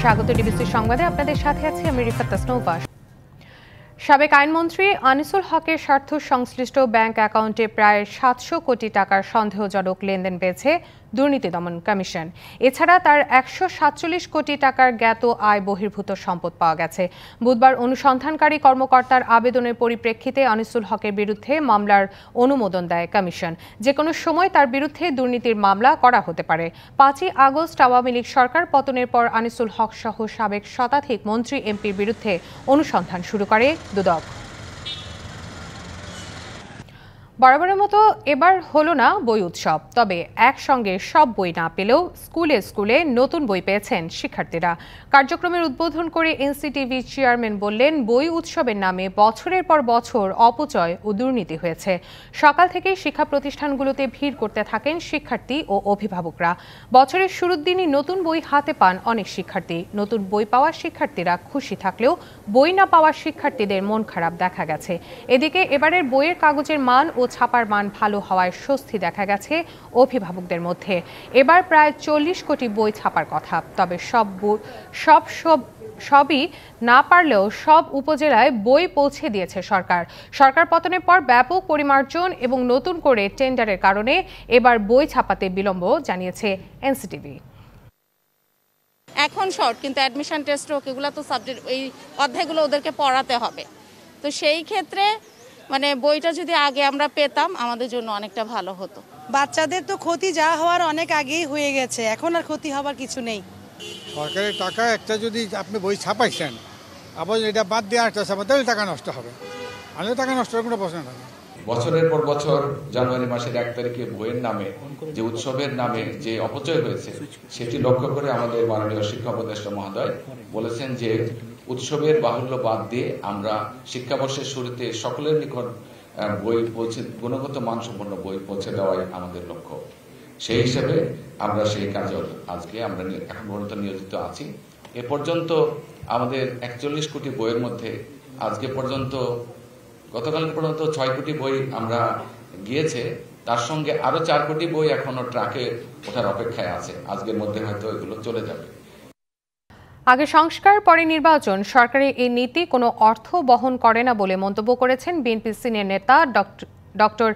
স্বাগত ডিবিসি সংবাদে। আপনাদের সাথে আছি আমি রিফাত তাসনৌফা। সাবেক আইনমন্ত্রী আনিসুল হকের স্বার্থ সংশ্লিষ্ট ব্যাংক অ্যাকাউন্টে প্রায় 700 কোটি টাকার সন্দেহজনক লেনদেন পেয়েছে দুর্নীতি দমন কমিশন। এছাড়া তার 147 কোটি টাকার জ্ঞাত আয় বহির্ভূত সম্পদ পাওয়া গেছে। বুধবার অনুসন্ধানকারী কর্মকর্তার আবেদনের পরিপ্রেক্ষিতে আনিসুল হকের বিরুদ্ধে মামলার অনুমোদন দেয় কমিশন। যে কোনো সময় তার বিরুদ্ধে দুর্নীতির মামলা করা হতে পারে। 5ই আগস্ট আওয়ামী লীগ সরকার পতনের পর আনিসুল হক সহ সাবেক শতাধিক মন্ত্রী এমপির বিরুদ্ধে অনুসন্ধান শুরু করে দুদক। বরাবরের মতো এবার হলো না বই উৎসব, তবে একসঙ্গে সব বই না পেলেও স্কুলে স্কুলে নতুন বই পেয়েছেন শিক্ষার্থীরা। কার্যক্রমের উদ্বোধন করে এনসিটিভি চেয়ারম্যান বললেন, বই উৎসবের নামে বছরের পর বছর অপচয় ও দুর্নীতি হয়েছে। সকাল থেকেই শিক্ষা প্রতিষ্ঠানগুলোতে ভিড় করতে থাকেন শিক্ষার্থী ও অভিভাবকরা। বছরের শুরুর দিনই নতুন বই হাতে পান অনেক শিক্ষার্থী। নতুন বই পাওয়া শিক্ষার্থীরা খুশি থাকলেও বই না পাওয়া শিক্ষার্থীদের মন খারাপ দেখা গেছে। এদিকে এবারের বইয়ের কাগজের মান ও ছাপার মান ভালো হওয়ায় স্বস্তি দেখা গেছে অভিভাবকদের মধ্যে। এবার প্রায় 40 কোটি বই ছাপার কথা, তবে সবই না পারলেও সব উপজেলায় বই পৌঁছে দিয়েছে সরকার। সরকার পতনের পর ব্যাপক পরিমার্জন এবং নতুন করে টেন্ডারের কারণে এবার বই ছাপাতে বিলম্ব জানিয়েছে এনসিটিভি। এখন শর্ট, কিন্তু অ্যাডমিশন টেস্ট হোক, এগুলো তো সাবজেক্ট, এই অধ্যায়গুলো ওদেরকে পড়াতে হবে। তো সেই ক্ষেত্রে বইটা যদি আগে আমরা পেতাম আমাদের জন্য অনেকটা ভালো হতো। বাচ্চাদের তো ক্ষতি যা হওয়ার অনেক আগেই হয়ে গেছে, এখন আর ক্ষতি হবার কিছু নেই। সরকারের টাকা একটা যদি আপনি বই ছাপাইছেন, আবার এটা বাদ দিয়ে আরেকটা ছাপা, তাহলে টাকা নষ্ট হবে। আমি টাকা নষ্ট হওয়ার কোনো প্রশ্ন নেই। বছরের পর বছর জানুয়ারি মাসের 1 তারিখে বইয়ের নামে যে উৎসবের নামে যে অপচয় হয়েছে, সেটি লক্ষ্য করে আমাদের মাননীয় শিক্ষা উপদেষ্টা মহোদয় বলেছেন যে উৎসবের বাহুল্য বাদ দিয়ে আমরা শিক্ষাবর্ষের শুরুতে সকলের নিকট বই পৌঁছে, গুণগত মানসম্পন্ন বই পৌঁছে দেওয়াই আমাদের লক্ষ্য। সেই হিসেবে আমরা সেই কাজে আজকে আমরা এখন পর্যন্ত নিয়োজিত আছি। এ পর্যন্ত আমাদের 41 কোটি বইয়ের মধ্যে আজকে পর্যন্ত, গতকাল পর্যন্ত 6 কোটি বই আমরা গিয়েছে। তার সঙ্গে আরো 4 কোটি বই এখনো ট্রাকে ওঠার অপেক্ষায় আছে। আজকের মধ্যে হয়তো এগুলো চলে যাবে। আগে সংস্কার পরে নির্বাচন, সরকারের এই নীতি কোনো অর্থ বহন করে না বলে মন্তব্য করেছেন বিএনপি সিনিয়র নেতা ডক্টর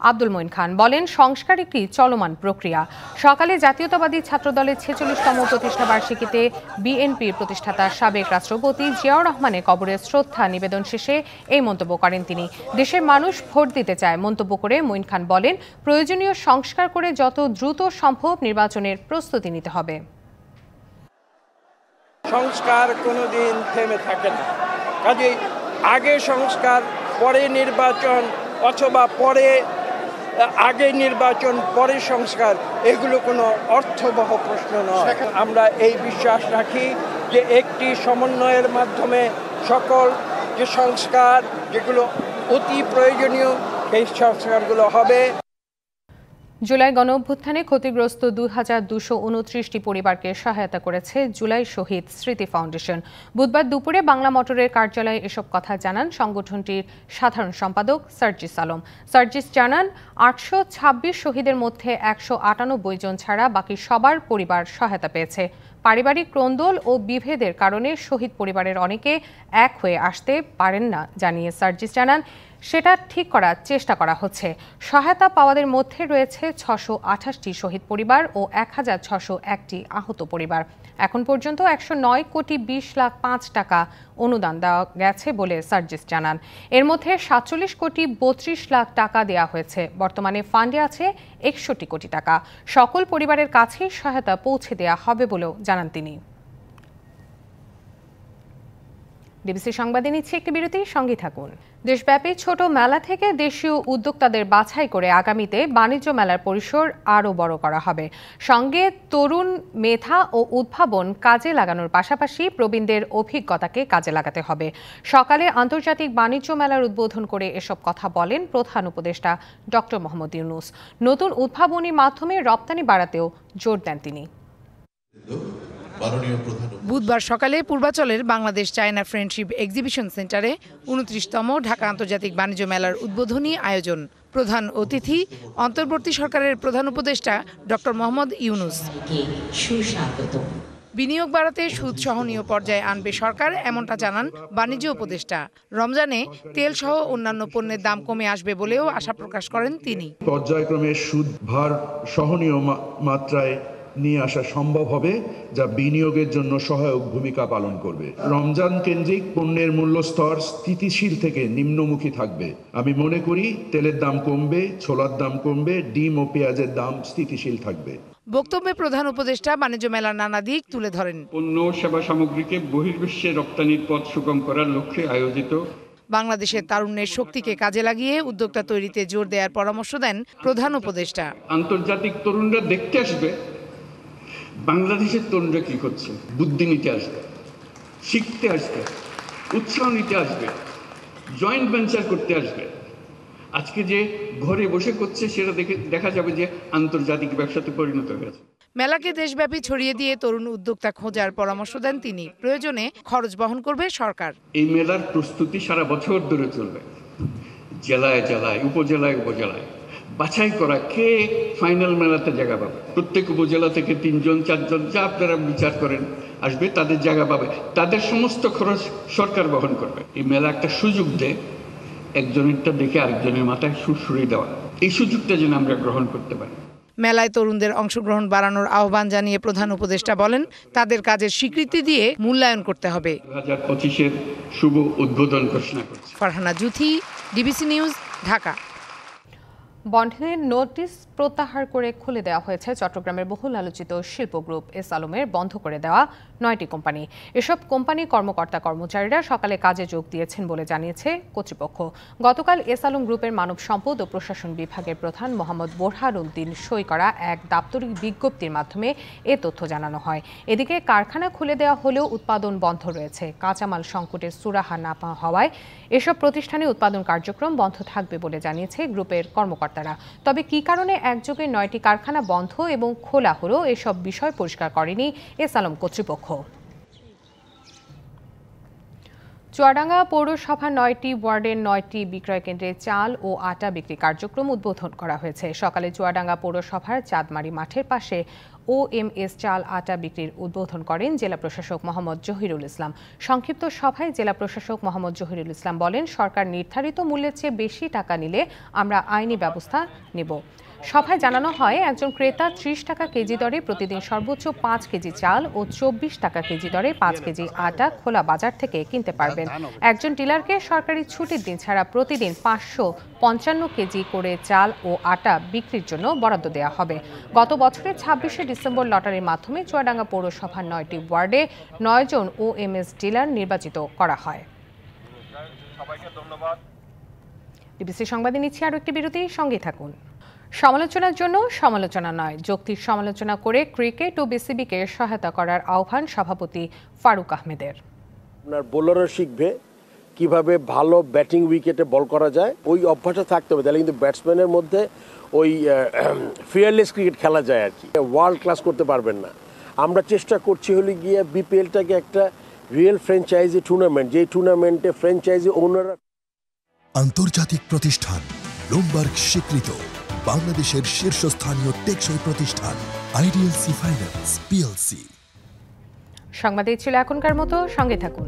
আব্দুল মঈন খান। বলেন, সংস্কার একটি চলমান প্রক্রিয়া। সকালে জাতীয়তাবাদী ছাত্রদলের 46তম প্রতিষ্ঠা বার্ষিকীতে বিএনপির প্রতিষ্ঠাতা সাবেক রাষ্ট্রপতি জিয়াউর রহমানের কবরে শ্রদ্ধা নিবেদন শেষে এই মন্তব্য করেন তিনি। দেশের মানুষ ভোট দিতে চায় মন্তব্য করে মঈন খান বলেন, প্রয়োজনীয় সংস্কার করে যত দ্রুত সম্ভব নির্বাচনের প্রস্তুতি নিতে হবে। সংস্কার কোনোদিন থেমে থাকে না, কাজেই আগে সংস্কার পরে নির্বাচন, অথবা আগে নির্বাচন পরে সংস্কার, এগুলো কোনো অর্থবহ প্রশ্ন নয়। আমরা এই বিশ্বাস রাখি যে একটি সমন্বয়ের মাধ্যমে সকল যে সংস্কার যেগুলো অতি প্রয়োজনীয়, সেই সংস্কারগুলো হবে। জুলাই গণঅভ্যুত্থানে ক্ষতিগ্রস্ত 2229টি পরিবারকে সহায়তা করেছে জুলাই শহীদ স্মৃতি ফাউন্ডেশন। বুধবার দুপুরে বাংলা মোটরের কার্যালয়ে এসব কথা জানান সংগঠনটির সাধারণ সম্পাদক সার্জিস আলম। সার্জিস জানান, 826 শহীদের মধ্যে 198 জন ছাড়া বাকি সবার পরিবার সহায়তা পেয়েছে। পারিবারিক ক্রন্দল ও বিভেদের কারণে শহীদ পরিবারের অনেকে এক হয়ে আসতে পারেন না জানিয়ে সার্জিস জানান, সেটা ঠিক করার চেষ্টা করা হচ্ছে। সহায়তা পাওয়াদের মধ্যে রয়েছে 628টি শহীদ পরিবার ও 1601টি আহত পরিবার। এখন পর্যন্ত 109 কোটি 20 লাখ 5 টাকা অনুদান দেওয়া গেছে বলে সার্জিস জানান। এর মধ্যে 47 কোটি 32 লাখ টাকা দেওয়া হয়েছে। বর্তমানে ফান্ডে আছে 61 কোটি টাকা। সকল পরিবারের কাছেই সহায়তা পৌঁছে দেওয়া হবে বলেও জানান তিনি। ডিবিসি সংবাদে নিচ্ছে একটি বিরতি, সঙ্গে থাকুন। দেশব্যাপী ছোট মেলা থেকে দেশীয় উদ্যোক্তাদের বাছাই করে আগামীতে বাণিজ্য মেলার পরিসর আরও বড় করা হবে। সঙ্গে তরুণ মেধা ও উদ্ভাবন কাজে লাগানোর পাশাপাশি প্রবীণদের অভিজ্ঞতাকে কাজে লাগাতে হবে। সকালে আন্তর্জাতিক বাণিজ্য মেলার উদ্বোধন করে এসব কথা বলেন প্রধান উপদেষ্টা ডক্টর মোহাম্মদ ইউনূস। নতুন উদ্ভাবনীর মাধ্যমে রপ্তানি বাড়াতেও জোর দেন তিনি। বুধবার সকালে পূর্বাচলের বাংলাদেশ চায়না ফ্রেন্ডশিপ এক্সিবিশন সেন্টারে 29তম ঢাকা আন্তর্জাতিক বাণিজ্য মেলার উদ্বোধনী আয়োজন। প্রধান অতিথি অন্তর্বর্তী সরকারের প্রধান উপদেষ্টা ডক্টর মোহাম্মদ ইউনূস। বিনিয়োগ বাড়াতে সুদ সহনীয় পর্যায়ে আনবে সরকার, এমনটা জানান বাণিজ্য উপদেষ্টা। রমজানে তেল সহ অন্যান্য পণ্যের দাম কমে আসবে বলেও আশা প্রকাশ করেন তিনি। পর্যায়ক্রমে সুদ ভার সহনীয় মাত্রায় নিয়ে আসা সম্ভব হবে, যা বিনিয়োগের জন্য সহায়ক ভূমিকা পালন করবে। রমজান কেন্দ্রিক পণ্যের মূল্য স্তর স্থিতিশীল থেকে নিম্নমুখী থাকবে। আমি মনে করি তেলের দাম কমবে, ছোলার দাম কমবে, ডিম ও পেঁয়াজের দাম স্থিতিশীল থাকবে। বক্তব্যে প্রধান উপদেষ্টা বাণিজ্য মেলার নানা দিক তুলে ধরেন। পণ্য ও সেবা সামগ্রীকে বহির্বিশ্বে রপ্তানির পথ সুগম করার লক্ষ্যে আয়োজিত বাংলাদেশের তারুণ্যের শক্তিকে কাজে লাগিয়ে উদ্যোক্তা তৈরিতে জোর দেওয়ার পরামর্শ দেন প্রধান উপদেষ্টা। আন্তর্জাতিক তরুণরা দেখতে আসবে বাংলাদেশের তরুণরা কি করছে, বুদ্ধি নিতে আসবে, শিখতে আসবে, উৎসাহ নিতে আসবে, জয়েন্ট ভেঞ্চার করতে আসবে। আজকে যে ঘরে বসে করছে সেটা দেখা যাবে যে আন্তর্জাতিক ব্যবসাতে পরিণত হয়েছে। মেলাকে দেশব্যাপী ছড়িয়ে দিয়ে তরুণ উদ্যোক্তা খোঁজার পরামর্শ দেন তিনি। প্রয়োজনে খরচ বহন করবে সরকার। এই মেলার প্রস্তুতি সারা বছর ধরে চলবে, জেলায় জেলায়, উপজেলায় উপজেলায় বাছাই করা কে ফাইনাল মেলাতে জায়গা পাবে। প্রত্যেক উপজেলা থেকে 3 জন 4 জন যা আপনারা বিচার করেন আসবে, তাদের জায়গা পাবে, তাদের সমস্ত খরচ সরকার বহন করবে। এই মেলা একটা সুযোগ দেয় একজনেরটা দেখে আরেকজনের মাথায় সুরসুরি দেওয়া, এই সুযোগটা যেন আমরা গ্রহণ করতে পারি। মেলায় তরুণদের অংশগ্রহণ বাড়ানোর আহ্বান জানিয়ে প্রধান উপদেষ্টা বলেন, তাদের কাজের স্বীকৃতি দিয়ে মূল্যায়ন করতে হবে। 2025-এর শুভ উদ্বোধন ঘোষণা করছি। Farhana Juthi, DBC news, Dhaka. বন্ধের নোটিশ প্রত্যাহার করে খুলে দেওয়া হয়েছে চট্টগ্রামের বহুল আলোচিত শিল্প গ্রুপ এস আলমের বন্ধ করে দেওয়া 9টি কোম্পানি। এসব কোম্পানির কর্মকর্তা কর্মচারীরা সকালে কাজে যোগ দিয়েছেন বলে জানিয়েছে কর্তৃপক্ষ। গতকাল এস আলম গ্রুপের মানব সম্পদ ও প্রশাসন বিভাগের প্রধান মোহাম্মদ বোরহান উদ্দিন সই করা এক দাপ্তরিক বিজ্ঞপ্তির মাধ্যমে এ তথ্য জানানো হয়। এদিকে কারখানা খুলে দেওয়া হলেও উৎপাদন বন্ধ রয়েছে। কাঁচামাল সংকটের সুরাহা না পাওয়া হওয়ায় এসব প্রতিষ্ঠানে উৎপাদন কার্যক্রম বন্ধ থাকবে বলে জানিয়েছে গ্রুপের কর্মকর্তারা। তবে কি কারণে একযোগে 9টি কারখানা বন্ধ এবং খোলা হলো, এসব বিষয় পরিষ্কার করেনি এস আলম কর্তৃপক্ষ। চুয়াডাঙ্গা পৌরসভার 9টি ওয়ার্ডের 9টি বিক্রয় কেন্দ্রে চাল ও আটা বিক্রি কার্যক্রম উদ্বোধন করা হয়েছে। সকালে চুয়াডাঙ্গা পৌরসভার চাঁদমারি মাঠের পাশে OMS চাল আটা বিক্রির উদ্বোধন করেন জেলা প্রশাসক মোহাম্মদ জহিরুল ইসলাম। সংক্ষিপ্ত সভায় জেলা প্রশাসক মোহাম্মদ জহিরুল ইসলাম বলেন, সরকার নির্ধারিত মূল্যের চেয়ে বেশি টাকা নিলে আমরা আইনি ব্যবস্থা নেব। সভায় জানানো হয়, একজন ক্রেতা 30 টাকা কেজি দরে প্রতিদিন সর্বোচ্চ 5 কেজি চাল ও 24 টাকা কেজি দরে 5 কেজি আটা খোলা বাজার থেকে কিনতে পারবেন। একজন ডিলারকে সরকারি ছুটির দিন ছাড়া প্রতিদিন 555 কেজি করে চাল ও আটা বিক্রির জন্য বরাদ্দ দেওয়া হবে। গত বছরের 26শে ডিসেম্বর লটারির মাধ্যমে চুয়াডাঙ্গা পৌরসভার 9টি ওয়ার্ডে 9 জন OMS ডিলার নির্বাচিত করা হয়। ডিবিসি সংবাদে নিচ্ছি আরও একটি বিরতি, সঙ্গে থাকুন। সমালোচনার জন্য সমালোচনা নয়, যৌক্তিক সমালোচনা করে ক্রিকেট ও বিসিবিকে সহায়তা করার আহ্বান সভাপতি ফারুক আহমেদের। আপনার বোলাররা শিখবে কিভাবে ভালো ব্যাটিং উইকেটে বল করা যায়, ওই অভ্যাসটা থাকতে হবে, তাহলে কিন্তু ব্যাটসম্যানের মধ্যে ওই ফিয়ারলেস ক্রিকেট খেলা যায় আর কি। ওয়ার্ল্ড ক্লাস করতে পারবেন না। আমরা চেষ্টা করছি হলে গিয়ে বিপিএলটাকে একটা রিয়েল ফ্র্যাঞ্চাইজি টুর্নামেন্ট, যেই টুর্নামেন্টে ফ্র্যাঞ্চাইজি ওনাররা। আন্তর্জাতিক প্রতিষ্ঠান ব্লুমবার্গ স্বীকৃত বাংলাদেশের শীর্ষস্থানীয় টেকসই প্রতিষ্ঠান আইডিএলসি ফাইন্যান্স PLC। সংবাদে ছিল এখনকার মতো, সঙ্গে থাকুন।